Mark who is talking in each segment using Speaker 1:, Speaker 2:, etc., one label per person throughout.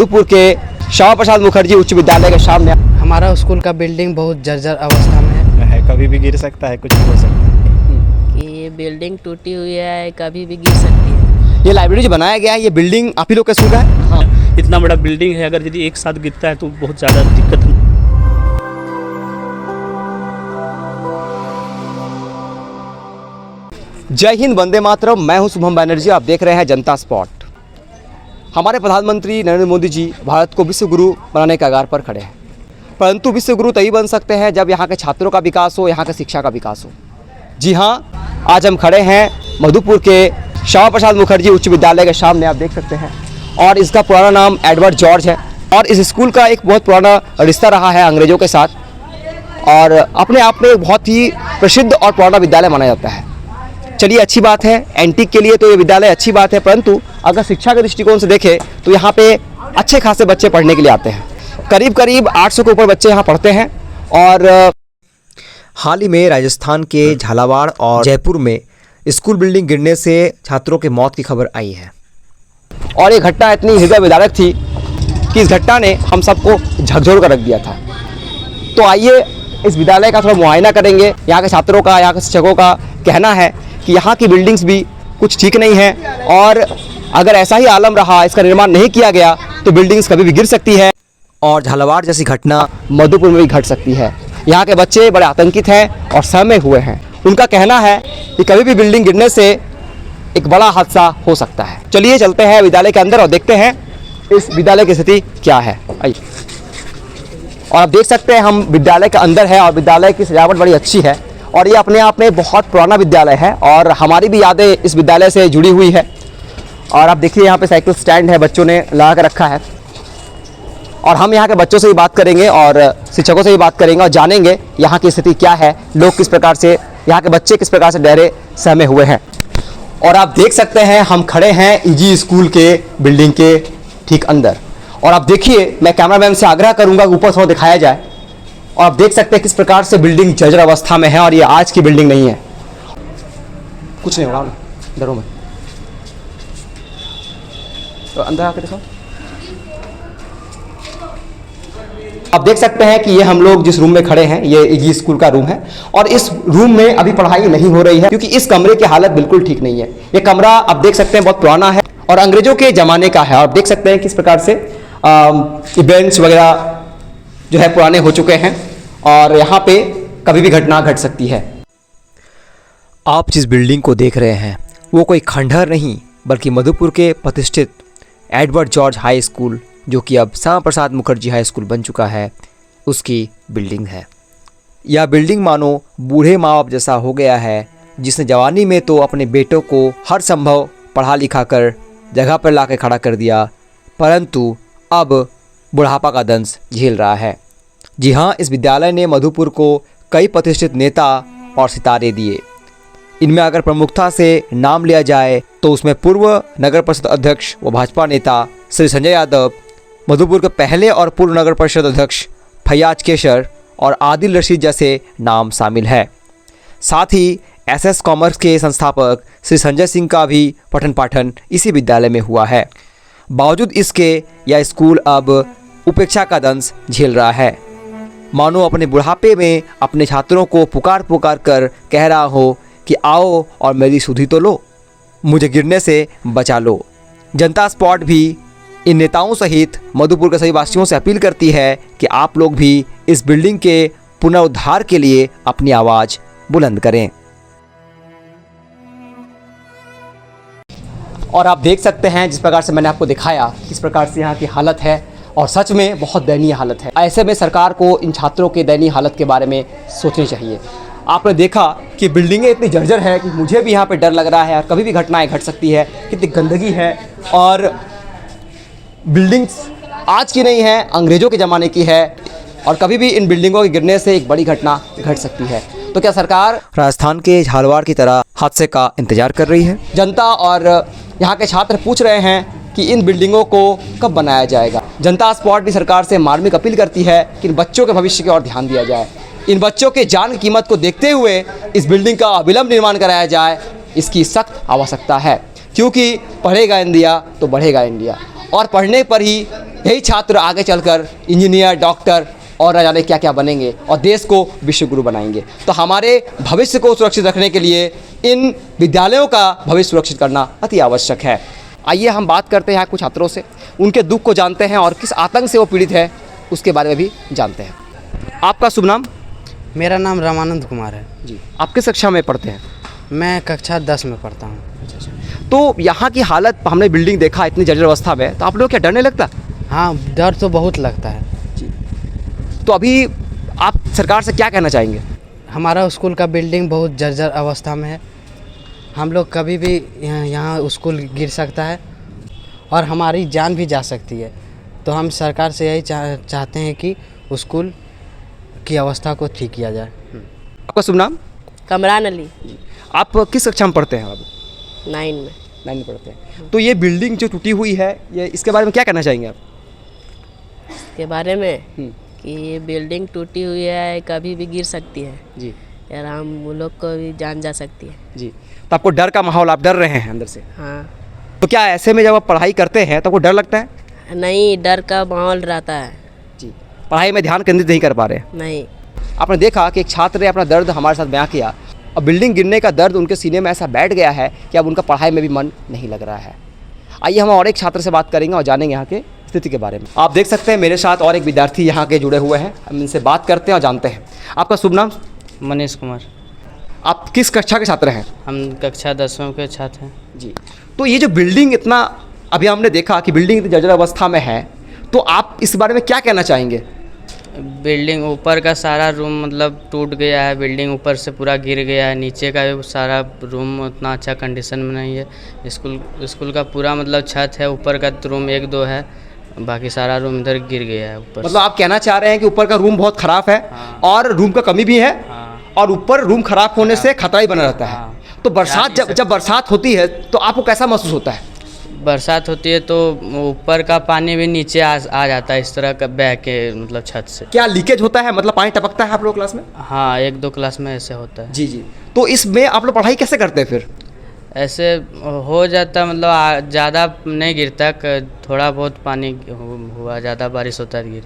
Speaker 1: मधुपुर के श्यामा प्रसाद मुखर्जी उच्च विद्यालय के सामने।
Speaker 2: हमारा स्कूल का बिल्डिंग बहुत जर्जर अवस्था में
Speaker 3: है, कभी भी गिर सकता है, कुछ भी हो सकता है।
Speaker 4: कि ये बिल्डिंग टूटी हुई है, कभी भी गिर सकती है।
Speaker 1: ये लाइब्रेरी जो बनाया गया है, ये बिल्डिंग आप ही लोग का स्कूल का है?
Speaker 5: हाँ, इतना बड़ा बिल्डिंग है, अगर यदि एक साथ गिरता है तो बहुत ज़्यादा दिक्कत है।
Speaker 1: जय हिंद, वंदे मातरम। मैं हूं शुभम बैनर्जी, आप देख रहे हैं जनता स्पॉट। हमारे प्रधानमंत्री नरेंद्र मोदी जी भारत को विश्व गुरु बनाने के कगार पर खड़े हैं, परंतु विश्व गुरु तभी बन सकते हैं जब यहाँ के छात्रों का विकास हो, यहाँ के शिक्षा का विकास हो। जी हाँ, आज हम खड़े हैं मधुपुर के श्यामा प्रसाद मुखर्जी उच्च विद्यालय के सामने, आप देख सकते हैं। और इसका पुराना नाम एडवर्ड जॉर्ज है और इस स्कूल का एक बहुत पुराना रिश्ता रहा है अंग्रेज़ों के साथ और अपने आप में एक बहुत ही प्रसिद्ध और पुराना विद्यालय माना जाता है। चलिए, अच्छी बात है, एंटीक के लिए तो ये विद्यालय अच्छी बात है, परंतु अगर शिक्षा के दृष्टिकोण से देखें तो यहाँ पे अच्छे खासे बच्चे पढ़ने के लिए आते हैं। करीब करीब 800 के ऊपर बच्चे यहाँ पढ़ते हैं। और हाल ही में राजस्थान के झालावाड़ और जयपुर में स्कूल बिल्डिंग गिरने से छात्रों की मौत की खबर आई है और ये घटना इतनी हृदय विदारक थी कि इस घटना ने हम सबको झकझोर कर रख दिया था। तो आइए इस विद्यालय का थोड़ा मुआयना करेंगे। यहाँ के छात्रों का, यहाँ के शिक्षकों का कहना है कि यहाँ की बिल्डिंग्स भी कुछ ठीक नहीं है और अगर ऐसा ही आलम रहा, इसका निर्माण नहीं किया गया तो बिल्डिंग्स कभी भी गिर सकती है और झालावाड़ जैसी घटना मधुपुर में भी घट सकती है। यहाँ के बच्चे बड़े आतंकित हैं और सहमे हुए हैं। उनका कहना है कि कभी भी बिल्डिंग गिरने से एक बड़ा हादसा हो सकता है। चलिए चलते हैं विद्यालय के अंदर और देखते हैं इस विद्यालय की स्थिति क्या है। आइए। और आप देख सकते हैं हम विद्यालय के अंदर है और विद्यालय की सजावट बड़ी अच्छी है और ये अपने आप में बहुत पुराना विद्यालय है और हमारी भी यादें इस विद्यालय से जुड़ी हुई है। और आप देखिए यहाँ पे साइकिल स्टैंड है, बच्चों ने लगा कर रखा है और हम यहाँ के बच्चों से भी बात करेंगे और शिक्षकों से भी बात करेंगे और जानेंगे यहाँ की स्थिति क्या है, लोग किस प्रकार से, यहाँ के बच्चे किस प्रकार से डरे सहमे हुए हैं। और आप देख सकते हैं हम खड़े हैं ईजी स्कूल के बिल्डिंग के ठीक अंदर और आप देखिए, मैं कैमरामैन से आग्रह करूँगा कि ऊपर थोड़ा दिखाया जाए और आप देख सकते हैं किस प्रकार से बिल्डिंग जर्जर अवस्था में है और ये आज की बिल्डिंग नहीं है। कुछ नहीं होगा ना, डरो मत। तो अंदर आकर देखो, आप देख सकते हैं कि ये हम लोग जिस रूम में खड़े हैं ये ईजी स्कूल का रूम है और इस रूम में अभी पढ़ाई नहीं हो रही है क्योंकि इस कमरे की हालत बिल्कुल ठीक नहीं है। ये कमरा आप देख सकते हैं बहुत पुराना है और अंग्रेजों के ज़माने का है और आप देख सकते हैं किस प्रकार से इवेंट्स वगैरह जो है पुराने हो चुके हैं और यहाँ पे कभी भी घटना घट सकती है। आप जिस बिल्डिंग को देख रहे हैं वो कोई खंडहर नहीं बल्कि मधुपुर के प्रतिष्ठित एडवर्ड जॉर्ज हाई स्कूल, जो कि अब श्यामा प्रसाद मुखर्जी हाई स्कूल बन चुका है, उसकी बिल्डिंग है। यह बिल्डिंग मानो बूढ़े माँ बाप जैसा हो गया है, जिसने जवानी में तो अपने बेटों को हर संभव पढ़ा लिखा कर जगह पर ला के खड़ा कर दिया, परंतु अब बुढ़ापा का दंश झेल रहा है। जी हाँ, इस विद्यालय ने मधुपुर को कई प्रतिष्ठित नेता और सितारे दिए। इनमें अगर प्रमुखता से नाम लिया जाए तो उसमें पूर्व नगर परिषद अध्यक्ष व भाजपा नेता श्री संजय यादव, मधुपुर के पहले और पूर्व नगर परिषद अध्यक्ष फैयाज केशर और आदिल रशीद जैसे नाम शामिल है। साथ ही एसएस कॉमर्स के संस्थापक श्री संजय सिंह का भी पठन पाठन इसी विद्यालय में हुआ है। बावजूद इसके यह स्कूल अब उपेक्षा का दंश झेल रहा है, मानो अपने बुढ़ापे में अपने छात्रों को पुकार पुकार कर कह रहा हो कि आओ और मेरी सुधि तो लो, मुझे गिरने से बचा लो। जनता स्पॉट भी इन नेताओं सहित मधुपुर के सभी वासियों से अपील करती है कि आप लोग भी इस बिल्डिंग के पुनरुद्धार के लिए अपनी आवाज़ बुलंद करें। और आप देख सकते हैं जिस प्रकार से मैंने आपको दिखाया किस प्रकार से यहाँ की हालत है और सच में बहुत दयनीय हालत है। ऐसे में सरकार को इन छात्रों के दयनीय हालत के बारे में सोचनी चाहिए। आपने देखा कि बिल्डिंगें इतनी जर्जर है कि मुझे भी यहाँ पे डर लग रहा है और कभी भी घटनाएं घट सकती है। कितनी गंदगी है और बिल्डिंग्स आज की नहीं है, अंग्रेज़ों के ज़माने की है और कभी भी इन बिल्डिंगों के गिरने से एक बड़ी घटना घट सकती है। तो क्या सरकार राजस्थान के झालावाड़ की तरह हादसे का इंतजार कर रही है? जनता और यहाँ के छात्र पूछ रहे हैं कि इन बिल्डिंगों को कब बनाया जाएगा। जनता स्पॉट भी सरकार से मार्मिक अपील करती है कि इन बच्चों के भविष्य की ओर ध्यान दिया जाए। इन बच्चों के जान की कीमत को देखते हुए इस बिल्डिंग का अविलंब निर्माण कराया जाए, इसकी सख्त आवश्यकता है। क्योंकि पढ़ेगा इंडिया तो बढ़ेगा इंडिया और पढ़ने पर ही यही छात्र आगे चलकर इंजीनियर, डॉक्टर और न जाने क्या क्या बनेंगे और देश को विश्व गुरु बनाएंगे। तो हमारे भविष्य को सुरक्षित रखने के लिए इन विद्यालयों का भविष्य सुरक्षित करना अति आवश्यक है। आइए हम बात करते हैं यहाँ कुछ छात्रों से, उनके दुख को जानते हैं और किस आतंक से वो पीड़ित है उसके बारे में भी जानते हैं। आपका शुभ नाम?
Speaker 2: मेरा नाम रामानंद कुमार है
Speaker 1: जी। आप किस कक्षा में पढ़ते हैं?
Speaker 2: मैं कक्षा 10 में पढ़ता हूँ।
Speaker 1: तो यहाँ की हालत, हमने बिल्डिंग देखा इतनी जर्जर अवस्था में, तो आप लोग क्या डर नहीं लगता?
Speaker 2: हाँ, डर तो बहुत लगता है।
Speaker 1: तो अभी आप सरकार से क्या कहना चाहेंगे?
Speaker 2: हमारा स्कूल का बिल्डिंग बहुत जर्जर अवस्था में है। हम लोग कभी भी यहाँ स्कूल गिर सकता है और हमारी जान भी जा सकती है। तो हम सरकार से यही चाहते हैं कि स्कूल की अवस्था को ठीक किया जाए।
Speaker 1: आपका शुभ नाम?
Speaker 4: कमरान अली,
Speaker 1: आप किस कक्षा में पढ़ते हैं? अब
Speaker 4: 9 में।
Speaker 1: 9 में पढ़ते हैं। तो ये बिल्डिंग जो टूटी हुई है, ये इसके बारे में क्या कहना चाहेंगे आप?
Speaker 4: के बारे में कि ये बिल्डिंग टूटी हुई है, कभी भी गिर सकती है
Speaker 1: जी
Speaker 4: यार, हम लोग को भी जान जा सकती है।
Speaker 1: जी। तो आपको डर का माहौल, आप डर रहे हैं अंदर से?
Speaker 4: हाँ।
Speaker 1: तो क्या ऐसे में जब आप पढ़ाई करते हैं तो आपको डर लगता है?
Speaker 4: नहीं, डर का माहौल रहता है।
Speaker 1: जी। पढ़ाई में ध्यान केंद्रित नहीं कर पा रहे हैं?
Speaker 4: नहीं।
Speaker 1: आपने देखा कि एक छात्र ने अपना दर्द हमारे साथ बयां किया और बिल्डिंग गिरने का दर्द उनके सीने में ऐसा बैठ गया है कि अब उनका पढ़ाई में भी मन नहीं लग रहा है। आइए हम और एक छात्र से बात करेंगे और जानेंगे यहाँ के स्थिति के बारे में। आप देख सकते हैं मेरे साथ और एक विद्यार्थी यहाँ के जुड़े हुए हैं, हम इनसे बात करते हैं और जानते हैं। आपका शुभ नाम?
Speaker 6: मनीष कुमार।
Speaker 1: आप किस कक्षा के छात्र हैं?
Speaker 6: हम कक्षा 10वीं के छात्र हैं।
Speaker 1: जी। तो ये जो बिल्डिंग इतना, अभी हमने देखा कि बिल्डिंग इतनी जर्जर अवस्था में है, तो आप इस बारे में क्या कहना चाहेंगे?
Speaker 6: बिल्डिंग ऊपर का सारा रूम मतलब टूट गया है, बिल्डिंग ऊपर से पूरा गिर गया है, नीचे का भी सारा रूम उतना अच्छा कंडीशन में नहीं है। स्कूल का पूरा मतलब छत है, ऊपर का रूम 1-2 है, बाकी सारा रूम इधर गिर गया है ऊपर।
Speaker 1: मतलब आप कहना चाह रहे हैं कि ऊपर का रूम बहुत ख़राब है?
Speaker 6: हाँ।
Speaker 1: और रूम का कमी भी है?
Speaker 6: हाँ।
Speaker 1: और ऊपर रूम ख़राब होने से खतरा ही बना रहता है।
Speaker 6: हाँ।
Speaker 1: तो बरसात, जब बरसात होती है तो आपको कैसा महसूस होता है?
Speaker 6: बरसात होती है तो ऊपर का पानी भी नीचे आ जाता है, इस तरह का बह के मतलब छत से।
Speaker 1: क्या लीकेज होता है, मतलब पानी टपकता है आप लोग क्लास में?
Speaker 6: हाँ, 1-2 क्लास में ऐसे होता है।
Speaker 1: जी जी। तो इसमें आप लोग पढ़ाई कैसे करते हैं फिर?
Speaker 6: ऐसे हो जाता मतलब ज़्यादा नहीं गिरता, थोड़ा बहुत पानी हुआ, ज़्यादा बारिश होता है गिर।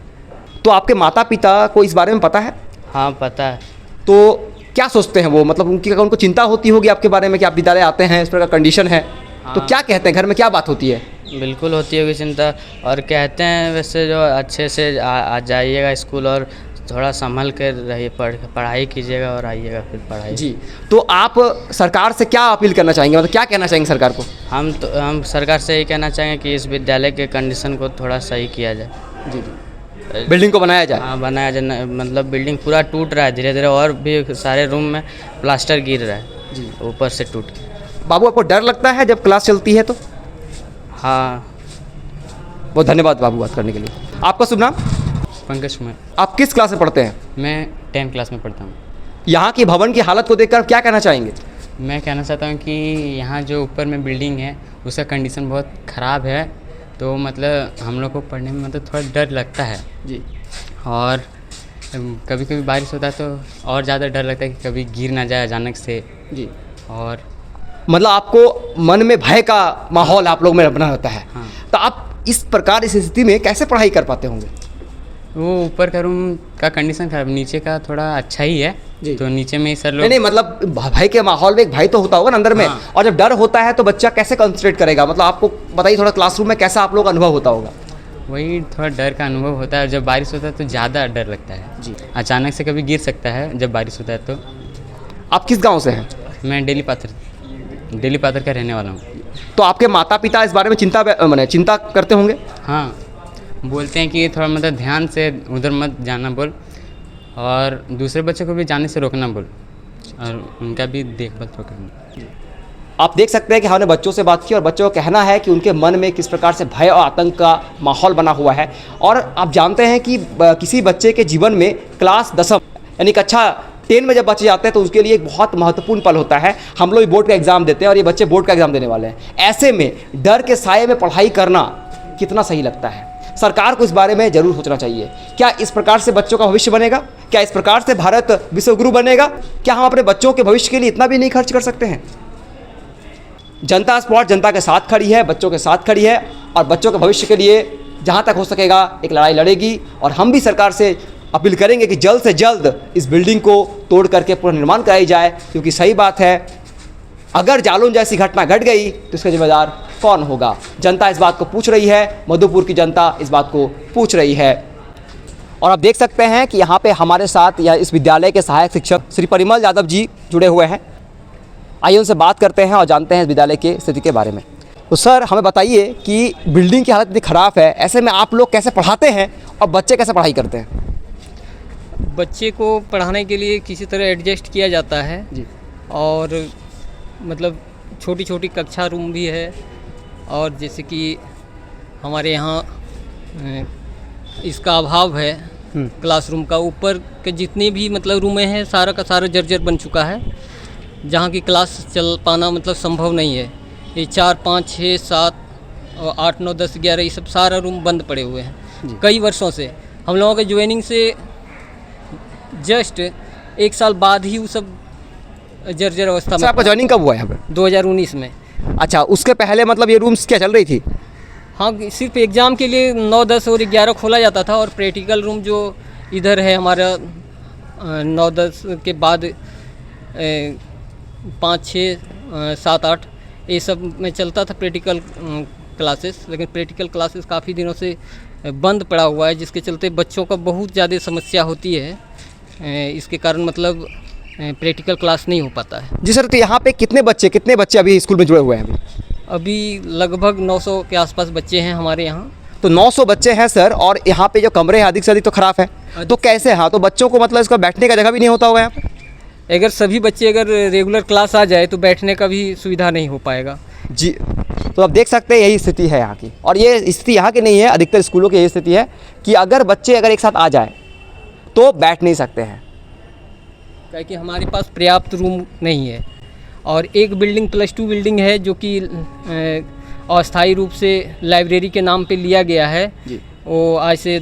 Speaker 1: तो आपके माता पिता को इस बारे में पता है?
Speaker 6: हाँ, पता है।
Speaker 1: तो क्या सोचते हैं वो, मतलब उनको चिंता होती होगी आपके बारे में कि आप विद्यालय आते हैं, इस प्रकार कंडीशन है? तो क्या कहते हैं, घर में क्या बात होती है?
Speaker 6: बिल्कुल होती होगी चिंता, और कहते हैं वैसे जो अच्छे से आ जाइएगा स्कूल और थोड़ा संभल कर रहिए, पढ़ाई कीजिएगा और आइएगा फिर पढ़ाई।
Speaker 1: जी। तो आप सरकार से क्या अपील करना चाहेंगे, मतलब क्या कहना चाहेंगे सरकार को?
Speaker 6: हम सरकार से यही कहना चाहेंगे कि इस विद्यालय के कंडीशन को थोड़ा सही किया जाए।
Speaker 1: जी जी। बिल्डिंग को बनाया जाए।
Speaker 6: हाँ, बनाया जाए। मतलब बिल्डिंग पूरा टूट रहा है धीरे धीरे, और भी सारे रूम में प्लास्टर गिर रहा है
Speaker 1: जी,
Speaker 6: ऊपर से टूट के।
Speaker 1: बाबू आपको डर लगता है जब क्लास चलती है तो?
Speaker 6: हाँ।
Speaker 1: बहुत धन्यवाद बाबू बात करने के लिए। आपका शुभ नाम?
Speaker 7: पंकज कुमार।
Speaker 1: आप किस क्लास में पढ़ते हैं?
Speaker 7: मैं 10th क्लास में पढ़ता हूँ।
Speaker 1: यहाँ की भवन की हालत को देखकर क्या कहना चाहेंगे?
Speaker 7: मैं कहना चाहता हूँ कि यहाँ जो ऊपर में बिल्डिंग है उसका कंडीशन बहुत ख़राब है, तो मतलब हम लोग को पढ़ने में मतलब थोड़ा डर लगता है
Speaker 1: जी।
Speaker 7: और कभी कभी बारिश होता है तो और ज़्यादा डर लगता है कि कभी गिर ना जाए अचानक से।
Speaker 1: जी।
Speaker 7: और
Speaker 1: मतलब आपको मन में भय का माहौल आप लोग में बना रहता है।
Speaker 7: हाँ।
Speaker 1: तो आप इस प्रकार इस स्थिति में कैसे पढ़ाई कर पाते होंगे?
Speaker 7: वो ऊपर का रूम का कंडीशन खराब, नीचे का थोड़ा अच्छा ही है
Speaker 1: जी।
Speaker 7: तो नीचे में ही सर
Speaker 1: नहीं
Speaker 7: लोग।
Speaker 1: नहीं, मतलब भय के माहौल में एक भय तो होता होगा ना अंदर में।
Speaker 7: हाँ।
Speaker 1: और जब डर होता है तो बच्चा कैसे कंसंट्रेट करेगा, मतलब आपको बताइए थोड़ा, क्लासरूम में कैसा आप लोग का अनुभव होता होगा?
Speaker 7: वही थोड़ा डर का अनुभव होता है, जब बारिश होता है तो ज़्यादा डर लगता है
Speaker 1: जी।
Speaker 7: अचानक से कभी गिर सकता है जब बारिश होता है तो।
Speaker 1: आप किस गाँव से हैं?
Speaker 7: मैं डेली पाथर का रहने वाला हूँ।
Speaker 1: तो आपके माता पिता इस बारे में चिंता करते होंगे?
Speaker 7: हाँ, बोलते हैं कि थोड़ा मतलब ध्यान से उधर मत जाना बोल, और दूसरे बच्चों को भी जाने से रोकना बोल, और उनका भी देखभाल तो करना।
Speaker 1: आप देख सकते हैं कि हमने बच्चों से बात की और बच्चों का कहना है कि उनके मन में किस प्रकार से भय और आतंक का माहौल बना हुआ है। और आप जानते हैं कि किसी बच्चे के जीवन में क्लास 10 यानी कक्षा 10 में जब बच्चे जाते हैं तो उसके लिए एक बहुत महत्वपूर्ण पल होता है। हम लोग बोर्ड का एग्ज़ाम देते हैं और ये बच्चे बोर्ड का एग्ज़ाम देने वाले हैं। ऐसे में डर के साये में पढ़ाई करना कितना सही लगता है? सरकार को इस बारे में जरूर सोचना चाहिए। क्या इस प्रकार से बच्चों का भविष्य बनेगा? क्या इस प्रकार से भारत विश्वगुरु बनेगा? क्या हम अपने बच्चों के भविष्य के लिए इतना भी नहीं खर्च कर सकते हैं? जनता स्पॉट जनता के साथ खड़ी है, बच्चों के साथ खड़ी है और बच्चों के भविष्य के लिए जहाँ तक हो सकेगा एक लड़ाई लड़ेगी और हम भी सरकार से अपील करेंगे कि जल्द से जल्द इस बिल्डिंग को तोड़ करके पुनर्निर्माण कराई जाए, क्योंकि सही बात है अगर जालौन जैसी घटना घट गई तो इसका जिम्मेदार कौन होगा। जनता इस बात को पूछ रही है, मधुपुर की जनता इस बात को पूछ रही है। और आप देख सकते हैं कि यहाँ पे हमारे साथ यह इस विद्यालय के सहायक शिक्षक श्री परिमल यादव जी जुड़े हुए हैं। आइए उनसे बात करते हैं और जानते हैं इस विद्यालय की स्थिति के बारे में। तो सर हमें बताइए कि बिल्डिंग की हालत इतनी ख़राब है, ऐसे में आप लोग कैसे पढ़ाते हैं और बच्चे कैसे पढ़ाई करते हैं?
Speaker 8: बच्चे को पढ़ाने के लिए किसी तरह एडजस्ट किया जाता है
Speaker 1: जी।
Speaker 8: और मतलब छोटी छोटी कक्षा रूम भी है, और जैसे कि हमारे यहाँ इसका अभाव है क्लासरूम का, ऊपर के जितने भी मतलब रूमें हैं सारा का सारा जर्जर बन चुका है, जहाँ की क्लास चल पाना मतलब संभव नहीं है। ये 4, 5, 6, 7 और 8, 9, 10, 11 ये सब सारा रूम बंद पड़े हुए हैं कई वर्षों से। हम लोगों के ज्वाइनिंग से जस्ट 1 साल बाद ही वो सब जर्जर अवस्था में।
Speaker 1: आपका ज्वाइनिंग कब हुआ है यहाँ पे?
Speaker 8: 2019 में।
Speaker 1: अच्छा, उसके पहले मतलब ये रूम्स क्या चल रही थी?
Speaker 8: हाँ, सिर्फ एग्ज़ाम के लिए 9, 10 और 11 खोला जाता था, और प्रैक्टिकल रूम जो इधर है हमारा 9, 10 के बाद 5, 6, 7, 8 ये सब में चलता था प्रैक्टिकल क्लासेस। लेकिन प्रैक्टिकल क्लासेस काफ़ी दिनों से बंद पड़ा हुआ है, जिसके चलते बच्चों का बहुत ज़्यादा समस्या होती है। इसके कारण मतलब प्रैक्टिकल क्लास नहीं हो पाता है।
Speaker 1: जी सर, तो यहाँ पे कितने बच्चे अभी स्कूल में जुड़े हुए हैं?
Speaker 8: अभी लगभग 900 के आसपास बच्चे हैं हमारे यहाँ।
Speaker 1: तो 900 बच्चे हैं सर, और यहाँ पे जो कमरे हैं अधिक से अधिक तो ख़राब है, तो कैसे? हाँ, तो बच्चों को मतलब इसका बैठने का जगह भी नहीं होता होगा यहाँ पे?
Speaker 8: अगर सभी बच्चे अगर रेगुलर क्लास आ जाए तो बैठने का भी सुविधा नहीं हो पाएगा।
Speaker 1: जी, तो आप देख सकते हैं यही स्थिति है यहाँ की, और ये स्थिति यहाँ की नहीं है, अधिकतर स्कूलों की यही स्थिति है कि अगर बच्चे एक साथ आ जाए तो बैठ नहीं सकते हैं,
Speaker 8: क्योंकि हमारे पास पर्याप्त रूम नहीं है। और एक बिल्डिंग +2 बिल्डिंग है जो कि अस्थायी रूप से लाइब्रेरी के नाम पे लिया गया है।
Speaker 1: जी।
Speaker 8: वो आज से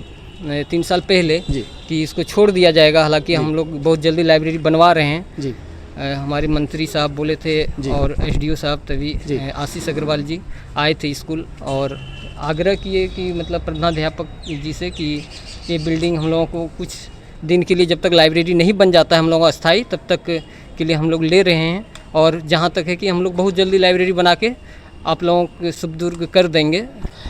Speaker 8: 3 साल पहले
Speaker 1: जी।
Speaker 8: कि इसको छोड़ दिया जाएगा। हालांकि हम लोग बहुत जल्दी लाइब्रेरी बनवा रहे हैं।
Speaker 1: जी।
Speaker 8: हमारे मंत्री साहब बोले थे और SDO साहब तभी आशीष अग्रवाल जी आए थे स्कूल, और आग्रह किए कि मतलब प्रधानाध्यापक जी से कि ये बिल्डिंग हम लोगों को कुछ दिन के लिए, जब तक लाइब्रेरी नहीं बन जाता है हम लोगों का अस्थायी, तब तक के लिए हम लोग ले रहे हैं। और जहाँ तक है कि हम लोग बहुत जल्दी लाइब्रेरी बना के आप लोगों को सुपुर्द कर देंगे।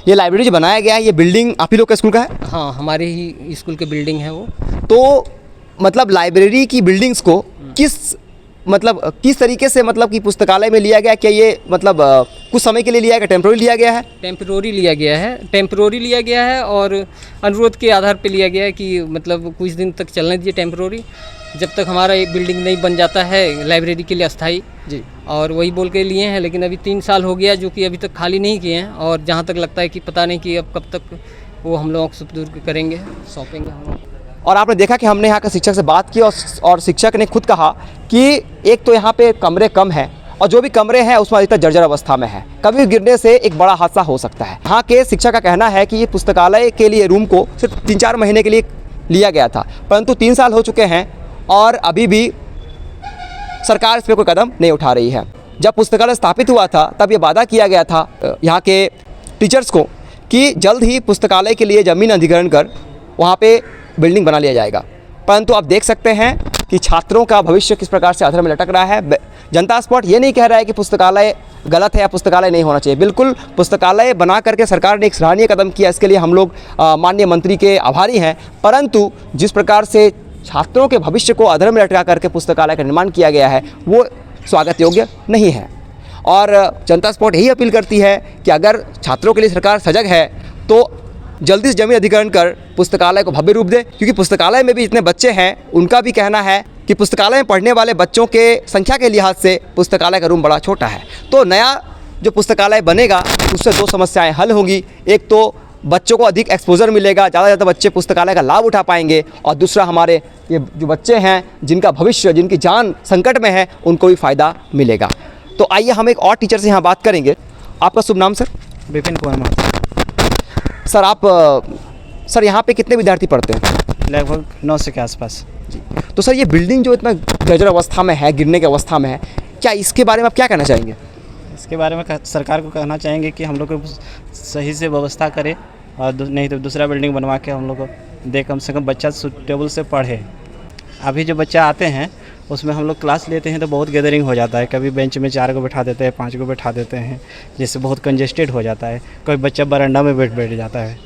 Speaker 1: ये लाइब्रेरी जो बनाया गया है, ये बिल्डिंग आप ही लोग के स्कूल का है?
Speaker 8: हाँ, हमारे ही स्कूल की बिल्डिंग है वो।
Speaker 1: तो मतलब लाइब्रेरी की बिल्डिंग्स को किस तरीके से मतलब कि पुस्तकालय में लिया गया? क्या ये मतलब कुछ समय के लिए लिया गया, टेम्प्रोरी लिया गया है?
Speaker 8: टेम्प्रोरी लिया गया है, और अनुरोध के आधार पे लिया गया है कि मतलब कुछ दिन तक चलने दीजिए टेम्प्रोरी, जब तक हमारा एक बिल्डिंग नहीं बन जाता है लाइब्रेरी के लिए अस्थाई।
Speaker 1: जी। और
Speaker 8: वही बोल के लिए हैं, लेकिन अभी 3 साल हो गया जो कि अभी तक खाली नहीं किए हैं, और जहाँ तक लगता है कि पता नहीं कि अब कब तक वो हम लोगों को सुपुर्द करेंगे, सौंपेंगे हम लोग।
Speaker 1: और आपने देखा कि हमने यहाँ के शिक्षक से बात की, और शिक्षक ने खुद कहा कि एक तो यहाँ पे कमरे कम हैं, और जो भी कमरे हैं उसमें अधिकतर जर्जर अवस्था में है, कभी गिरने से एक बड़ा हादसा हो सकता है। यहाँ के शिक्षक का कहना है कि ये पुस्तकालय के लिए रूम को सिर्फ 3-4 महीने के लिए लिया गया था, परंतु 3 साल हो चुके हैं और अभी भी सरकार इस पर कोई कदम नहीं उठा रही है। जब पुस्तकालय स्थापित हुआ था तब ये वादा किया गया था यहाँ के टीचर्स को कि जल्द ही पुस्तकालय के लिए ज़मीन अधिग्रहण कर वहाँ पे बिल्डिंग बना लिया जाएगा, परंतु आप देख सकते हैं कि छात्रों का भविष्य किस प्रकार से अधर में लटक रहा है। जनता स्पॉट ये नहीं कह रहा है कि पुस्तकालय गलत है या पुस्तकालय नहीं होना चाहिए, बिल्कुल पुस्तकालय बना करके सरकार ने एक सराहनीय कदम किया, इसके लिए हम लोग माननीय मंत्री के आभारी हैं। परंतु जिस प्रकार से छात्रों के भविष्य को अधर में लटका करके पुस्तकालय का निर्माण किया गया है वो स्वागत योग्य नहीं है। और जनता स्पॉट यही अपील करती है कि अगर छात्रों के लिए सरकार सजग है तो जल्दी से जमीन अधिग्रहण कर पुस्तकालय को भव्य रूप दे, क्योंकि पुस्तकालय में भी जितने बच्चे हैं उनका भी कहना है कि पुस्तकालय में पढ़ने वाले बच्चों के संख्या के लिहाज से पुस्तकालय का रूम बड़ा छोटा है। तो नया जो पुस्तकालय बनेगा उससे 2 समस्याएं हल होंगी, एक तो बच्चों को अधिक एक्सपोजर मिलेगा, ज़्यादा से ज़्यादा बच्चे पुस्तकालय का लाभ उठा पाएंगे, और दूसरा हमारे ये जो बच्चे हैं जिनका भविष्य, जिनकी जान संकट में है, उनको भी फ़ायदा मिलेगा। तो आइए हम एक और टीचर से यहाँ बात करेंगे। आपका शुभ नाम सर?
Speaker 3: विपिन कुमार महतो।
Speaker 1: सर यहाँ पे कितने विद्यार्थी पढ़ते हैं?
Speaker 3: लगभग 900 के आसपास।
Speaker 1: जी। तो सर ये बिल्डिंग जो इतना जर्जर अवस्था में है, गिरने की अवस्था में है, क्या इसके बारे में आप क्या कहना चाहेंगे?
Speaker 3: इसके बारे में सरकार को कहना चाहेंगे कि हम लोग को सही से व्यवस्था करे और नहीं तो दूसरा बिल्डिंग बनवा के हम लोग को दे, कम से कम बच्चा सुटेबल से पढ़े। अभी जो बच्चा आते हैं उसमें हम लोग क्लास लेते हैं तो बहुत गैदरिंग हो जाता है, कभी बेंच में 4 को बैठा देते हैं, 5 को बैठा देते हैं, जिससे बहुत कंजेस्टेड हो जाता है। कोई बच्चा बरामदा में बैठ जाता है,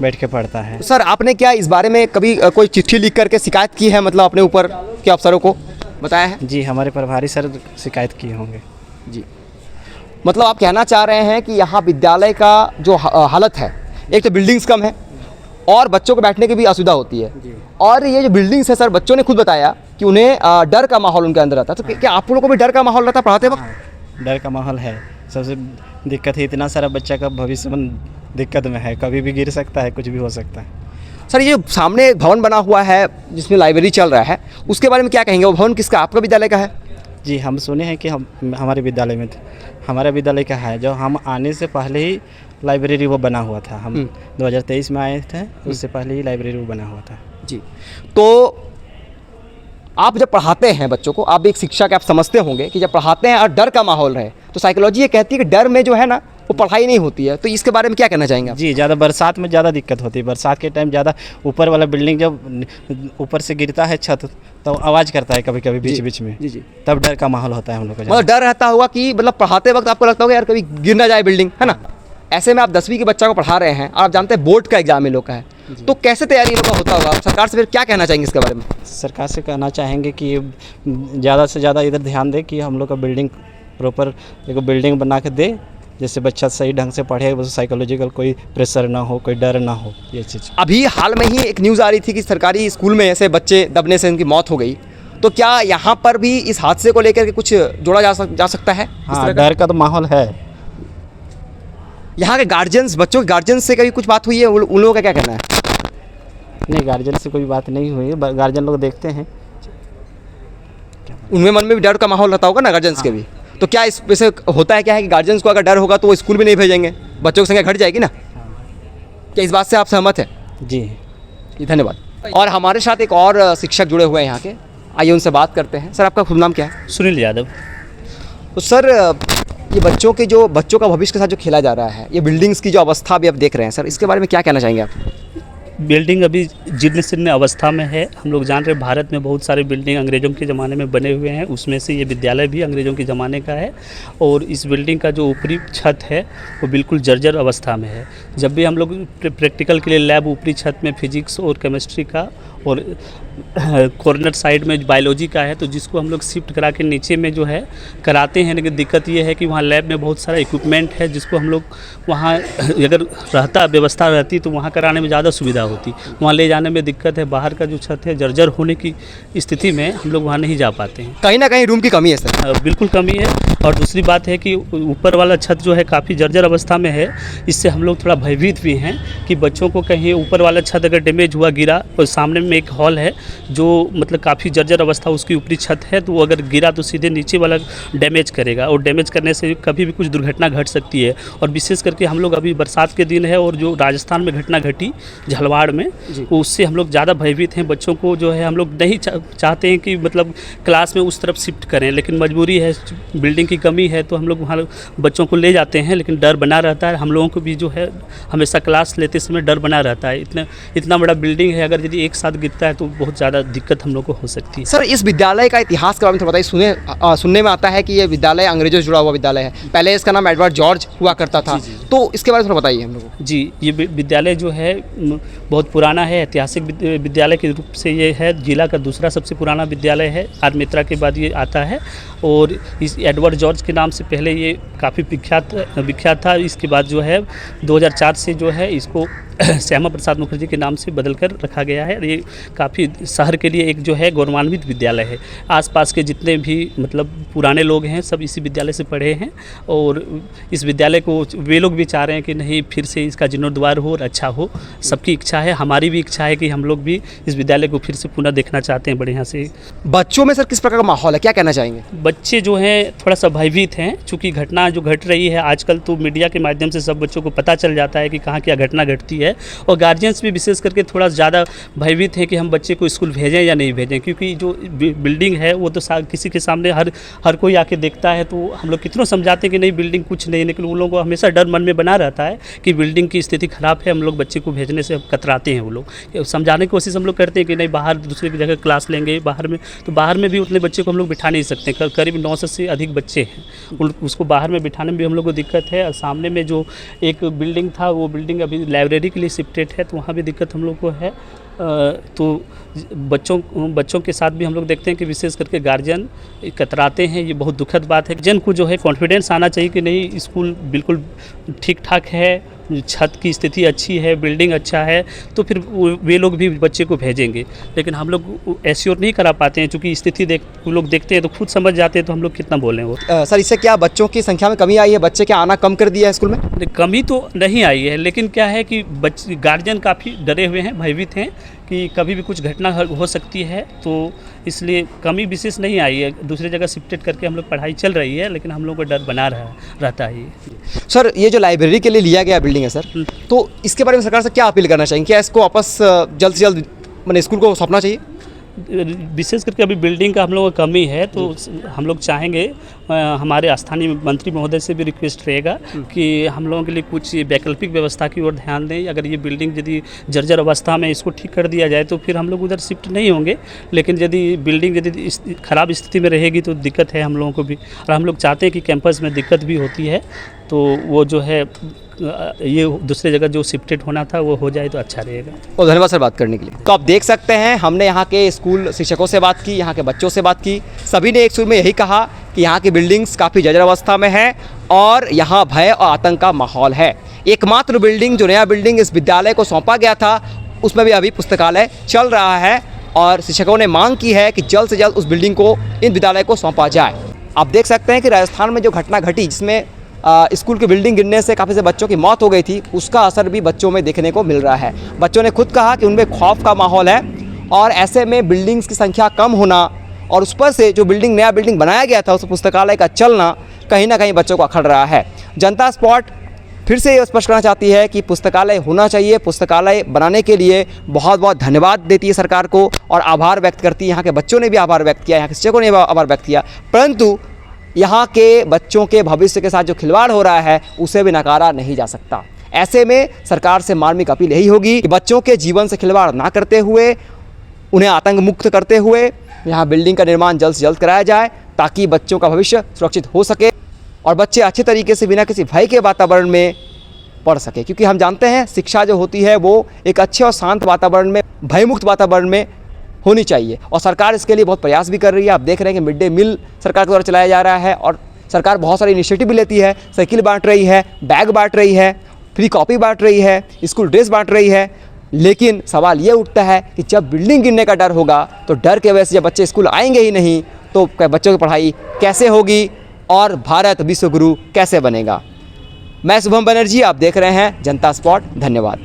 Speaker 3: बैठ के पढ़ता है।
Speaker 1: सर आपने क्या इस बारे में कभी कोई चिट्ठी लिख करके शिकायत की है, मतलब अपने ऊपर के अफसरों को बताया है?
Speaker 3: जी, हमारे प्रभारी सर शिकायत किए होंगे।
Speaker 1: जी, मतलब आप कहना चाह रहे हैं कि यहाँ विद्यालय का जो हालत है, एक तो बिल्डिंग्स कम है और बच्चों को बैठने की भी असुविधा होती है, और ये जो बिल्डिंग्स है सर, बच्चों ने खुद बताया कि उन्हें डर का माहौल उनके अंदर रहता है। तो क्या आप लोगों को भी डर का माहौल रहता है पढ़ाते वक्त?
Speaker 3: डर का माहौल है, सबसे दिक्कत है इतना सारा बच्चा का भविष्य में दिक्कत में है, कभी भी गिर सकता है, कुछ भी हो सकता है।
Speaker 1: सर ये सामने एक भवन बना हुआ है जिसमें लाइब्रेरी चल रहा है, उसके बारे में क्या कहेंगे? वो भवन किसका, आपका विद्यालय का है?
Speaker 3: जी, हम सुने हैं कि हमारे विद्यालय में हमारा विद्यालय का है, जो हम आने से पहले ही लाइब्रेरी वो बना हुआ था। हम 2023 में आए थे, उससे पहले ही लाइब्रेरी वो बना हुआ था।
Speaker 1: जी, तो आप जब पढ़ाते हैं बच्चों को, आप भी एक शिक्षा के आप समझते होंगे कि जब पढ़ाते हैं और डर का माहौल रहे, तो साइकोलॉजी ये कहती है कि डर में जो है ना वो पढ़ाई नहीं होती है। तो इसके बारे में क्या कहना चाहेंगे आप?
Speaker 3: जी, ज़्यादा बरसात में ज़्यादा दिक्कत होती है। बरसात के टाइम ज़्यादा ऊपर वाला बिल्डिंग जब ऊपर से गिरता है छत, तो आवाज़ करता है कभी कभी बीच में।
Speaker 1: जी,
Speaker 3: तब डर का माहौल होता है हम लोग का।
Speaker 1: मतलब डर रहता होगा कि मतलब पढ़ाते वक्त आपको लगता होगा यार कभी गिर ना जाए बिल्डिंग, है ना? ऐसे में आप 10वीं के बच्चा को पढ़ा रहे हैं और आप जानते हैं बोर्ड का एग्जाम इन लोग का है, तो कैसे तैयारी इन लोग का होता होगा? आप सरकार से फिर क्या कहना चाहेंगे इसके बारे में?
Speaker 3: सरकार से कहना चाहेंगे कि ज़्यादा से ज़्यादा इधर ध्यान दे कि हम लोग का बिल्डिंग प्रॉपर एक बिल्डिंग बना के दे, जिससे बच्चा सही ढंग से पढ़े, वो साइकोलॉजिकल कोई प्रेशर ना हो, कोई डर ना हो, ये चीज़।
Speaker 1: अभी हाल में ही एक न्यूज़ आ रही थी कि सरकारी स्कूल में ऐसे बच्चे दबने से उनकी मौत हो गई, तो क्या यहाँ पर भी इस हादसे को लेकर के कुछ जोड़ा जा सकता है?
Speaker 3: हाँ, डर का तो माहौल है।
Speaker 1: यहाँ के गार्जियंस, बच्चों के गार्जियंस से कभी कुछ बात हुई है? उन लोगों का क्या कहना है?
Speaker 3: नहीं, गार्जियन से कोई बात नहीं हुई है, गार्जियन लोग देखते हैं।
Speaker 1: उनमें मन में भी डर का माहौल रहता होगा ना गार्जियंस के भी, तो क्या इस वैसे होता है क्या है कि गार्जियंस को अगर डर होगा तो वो स्कूल भी नहीं भेजेंगे, बच्चों की संख्या घट जाएगी ना? क्या इस बात से आप सहमत हैं?
Speaker 3: जी,
Speaker 1: धन्यवाद। और हमारे साथ एक और शिक्षक जुड़े हुए हैं यहाँ के, आइए उनसे बात करते हैं। सर आपका खुद नाम क्या है?
Speaker 5: सुनील यादव।
Speaker 1: तो सर ये बच्चों का भविष्य के साथ जो खेला जा रहा है, ये बिल्डिंग्स की जो अवस्था अभी आप देख रहे हैं सर, इसके बारे में क्या कहना चाहेंगे आप?
Speaker 5: बिल्डिंग अभी जीर्ण शीर्ण अवस्था में है। हम लोग जान रहे हैं भारत में बहुत सारे बिल्डिंग अंग्रेज़ों के ज़माने में बने हुए हैं, उसमें से ये विद्यालय भी अंग्रेज़ों के ज़माने का है। और इस बिल्डिंग का जो ऊपरी छत है वो बिल्कुल जर्जर अवस्था में है। जब भी हम लोग प्रैक्टिकल के लिए लैब ऊपरी छत में फिजिक्स और केमिस्ट्री का और कॉर्नर साइड में बायोलॉजी का है, तो जिसको हम लोग शिफ्ट करा के नीचे में जो है कराते हैं, लेकिन दिक्कत ये है कि वहाँ लैब में बहुत सारा इक्विपमेंट है, जिसको हम लोग वहाँ अगर व्यवस्था रहती तो वहाँ कराने में ज़्यादा सुविधा होती। वहाँ ले जाने में दिक्कत है, बाहर का जो छत है जर्जर होने की स्थिति में हम लोग वहाँ नहीं जा पाते हैं।
Speaker 1: कहीं ना कहीं रूम की कमी है सर?
Speaker 5: बिल्कुल कमी है। और दूसरी बात है कि ऊपर वाला छत जो है काफ़ी जर्जर अवस्था में है, इससे हम लोग थोड़ा भयभीत भी हैं कि बच्चों को कहीं ऊपर वाला छत अगर डैमेज हुआ, गिरा, और सामने में एक हॉल है जो मतलब काफ़ी जर्जर अवस्था उसकी ऊपरी छत है, तो वो अगर गिरा तो सीधे नीचे वाला डैमेज करेगा, और डैमेज करने से कभी भी कुछ दुर्घटना घट सकती है। और विशेष करके हम लोग अभी बरसात के दिन है और जो राजस्थान में घटना घटी झलवाड़ में, उससे हम लोग ज़्यादा भयभीत हैं। बच्चों को जो है हम लोग नहीं चाहते हैं कि मतलब क्लास में उस तरफ शिफ्ट करें, लेकिन मजबूरी है, बिल्डिंग की कमी है, तो हम लोग वहाँ बच्चों को ले जाते हैं, लेकिन डर बना रहता है। हम लोगों को भी जो है हमेशा क्लास लेते समय डर बना रहता है। इतना बड़ा बिल्डिंग है, अगर यदि एक साथ गिरता है तो बहुत ज़्यादा दिक्कत हम लोग को हो सकती है।
Speaker 1: सर इस विद्यालय का इतिहास के बारे में थोड़ा बताइए। सुनने में आता है कि ये विद्यालय अंग्रेजों से जुड़ा हुआ विद्यालय है, पहले इसका नाम एडवर्ड जॉर्ज हुआ करता था, तो इसके बारे में थोड़ा बताइए हम लोग को।
Speaker 5: जी, ये विद्यालय जो है बहुत पुराना है, ऐतिहासिक विद्यालय के रूप से ये है, जिला का दूसरा सबसे पुराना विद्यालय है, आर मित्रा के बाद ये आता है। और इस एडवर्ड जॉर्ज के नाम से पहले ये काफ़ी विख्यात था। इसके बाद जो है 2004 से जो है इसको श्यामा प्रसाद मुखर्जी के नाम से बदलकर रखा गया है। ये काफ़ी शहर के लिए एक जो है गौरवान्वित विद्यालय है। आसपास के जितने भी मतलब पुराने लोग हैं सब इसी विद्यालय से पढ़े हैं, और इस विद्यालय को वे लोग भी चाह रहे हैं कि नहीं फिर से इसका जीर्णोद्धार हो और अच्छा हो। सबकी इच्छा है, हमारी भी इच्छा है कि हम लोग भी इस विद्यालय को फिर से पुनः देखना चाहते हैं बढ़िया से।
Speaker 1: बच्चों में सर किस प्रकार का माहौल है, क्या कहना चाहेंगे?
Speaker 5: बच्चे जो हैं थोड़ा सा भयभीत हैं, चूँकि घटना जो घट रही है आजकल तो मीडिया के माध्यम से सब बच्चों को पता चल जाता है कि कहाँ क्या घटना घटती है। है। और गार्जियंस भी विशेष करके थोड़ा ज़्यादा भयभीत है कि हम बच्चे को स्कूल भेजें या नहीं भेजें, क्योंकि जो बिल्डिंग है वो तो किसी के सामने हर कोई आके देखता है। तो हम लोग कितनों समझाते हैं कि नहीं बिल्डिंग कुछ नहीं, लेकिन वो लोगों को हमेशा डर मन में बना रहता है कि बिल्डिंग की स्थिति ख़राब है, हम लोग बच्चे को भेजने से कतराते हैं। वो लोग समझाने की कोशिश हम लोग करते हैं कि नहीं बाहर दूसरे की जगह क्लास लेंगे, बाहर में तो बाहर में भी उतने बच्चे को हम लोग बिठा नहीं सकते। करीब 900 से अधिक बच्चे हैं, उसको बाहर में बिठाने में भी हम लोग को दिक्कत है। और सामने में जो एक बिल्डिंग था वो बिल्डिंग अभी लाइब्रेरी के लिए शिफ्टेड है, तो वहाँ भी दिक्कत हम लोग को है। तो बच्चों के साथ भी हम लोग देखते हैं कि विशेष करके गार्जियन कतराते हैं। ये बहुत दुखद बात है। गार्जियन को जो है कॉन्फिडेंस आना चाहिए कि नहीं स्कूल बिल्कुल ठीक ठाक है, छत की स्थिति अच्छी है, बिल्डिंग अच्छा है, तो फिर वे लोग भी बच्चे को भेजेंगे। लेकिन हम लोग एश्योर नहीं करा पाते हैं, चूँकि स्थिति वो लोग देखते हैं तो खुद समझ जाते हैं, तो हम लोग कितना बोलें वो।
Speaker 1: सर इससे क्या बच्चों की संख्या में कमी आई है? बच्चे क्या आना कम कर दिया है स्कूल में?
Speaker 5: कमी तो नहीं आई है, लेकिन क्या है कि गार्जियन काफ़ी डरे हुए हैं, भयभीत हैं कि कभी भी कुछ घटना हो सकती है, तो इसलिए कमी विशेष नहीं आई है। दूसरी जगह शिफ्टेड करके हम लोग पढ़ाई चल रही है, लेकिन हम लोग को डर बना रहता है।
Speaker 1: सर ये जो लाइब्रेरी के लिए लिया गया बिल्डिंग है सर, तो इसके बारे में सरकार से क्या अपील करना चाहेंगे? क्या इसको वापस जल्द से जल्द मैंने स्कूल को सौंपना चाहिए?
Speaker 5: विशेष करके अभी बिल्डिंग का हम लोगों को कमी है, तो हम लोग चाहेंगे हमारे स्थानीय मंत्री महोदय से भी रिक्वेस्ट रहेगा कि हम लोगों के लिए कुछ वैकल्पिक व्यवस्था की ओर ध्यान दें। अगर ये बिल्डिंग यदि जर्जर अवस्था में इसको ठीक कर दिया जाए तो फिर हम लोग उधर शिफ्ट नहीं होंगे, लेकिन यदि बिल्डिंग यदि ख़राब स्थिति में रहेगी तो दिक्कत है हम लोगों को भी। और हम लोग चाहते हैं कि कैंपस में दिक्कत भी होती है, तो वो जो है ये दूसरे जगह जो शिफ्टेड होना था वो हो जाए तो अच्छा रहेगा।
Speaker 1: और धन्यवाद सर बात करने के लिए। तो आप देख सकते हैं हमने यहाँ के स्कूल शिक्षकों से बात की, यहाँ के बच्चों से बात की, सभी ने एक सुर में यही कहा कि यहाँ की बिल्डिंग्स काफ़ी जर्जर अवस्था में है और यहाँ भय और आतंक का माहौल है। एकमात्र बिल्डिंग जो नया बिल्डिंग इस विद्यालय को सौंपा गया था उसमें भी अभी पुस्तकालय चल रहा है और शिक्षकों ने मांग की है कि जल्द से जल्द उस बिल्डिंग को इन विद्यालय को सौंपा जाए। आप देख सकते हैं कि राजस्थान में जो घटना घटी जिसमें स्कूल की बिल्डिंग गिरने से काफ़ी से बच्चों की मौत हो गई थी, उसका असर भी बच्चों में देखने को मिल रहा है। बच्चों ने खुद कहा कि उनमें खौफ का माहौल है और ऐसे में बिल्डिंग्स की संख्या कम होना और उस पर से जो नया बिल्डिंग बनाया गया था उस पुस्तकालय का चलना कहीं ना कहीं बच्चों को अखड़ रहा है। जनता स्पॉट फिर से ये स्पष्ट करना चाहती है कि पुस्तकालय होना चाहिए। पुस्तकालय बनाने के लिए बहुत बहुत धन्यवाद देती है सरकार को और आभार व्यक्त करती है। यहाँ के बच्चों ने भी आभार व्यक्त किया, यहाँ के शिक्षकों ने भी आभार व्यक्त किया, परंतु यहाँ के बच्चों के भविष्य के साथ जो खिलवाड़ हो रहा है उसे भी नकारा नहीं जा सकता। ऐसे में सरकार से मार्मिक अपील यही होगी कि बच्चों के जीवन से खिलवाड़ ना करते हुए, उन्हें आतंक मुक्त करते हुए यहाँ बिल्डिंग का निर्माण जल्द से जल्द कराया जाए ताकि बच्चों का भविष्य सुरक्षित हो सके और बच्चे अच्छे तरीके से बिना किसी भय के वातावरण में पढ़ सके। क्योंकि हम जानते हैं शिक्षा जो होती है वो एक अच्छे और शांत वातावरण में, भयमुक्त वातावरण में होनी चाहिए और सरकार इसके लिए बहुत प्रयास भी कर रही है। आप देख रहे हैं कि मिड डे मील सरकार के द्वारा चलाया जा रहा है और सरकार बहुत सारी इनिशिएटिव भी लेती है, साइकिल बांट रही है, बैग बांट रही है, फ्री कॉपी बांट रही है, स्कूल ड्रेस बांट रही है। लेकिन सवाल ये उठता है कि जब बिल्डिंग गिरने का डर होगा तो डर के वजह से जब बच्चे स्कूल आएंगे ही नहीं तो बच्चों की पढ़ाई कैसे होगी और भारत विश्व गुरु कैसे बनेगा। मैं शुभम बनर्जी, आप देख रहे हैं जनता स्पॉट। धन्यवाद।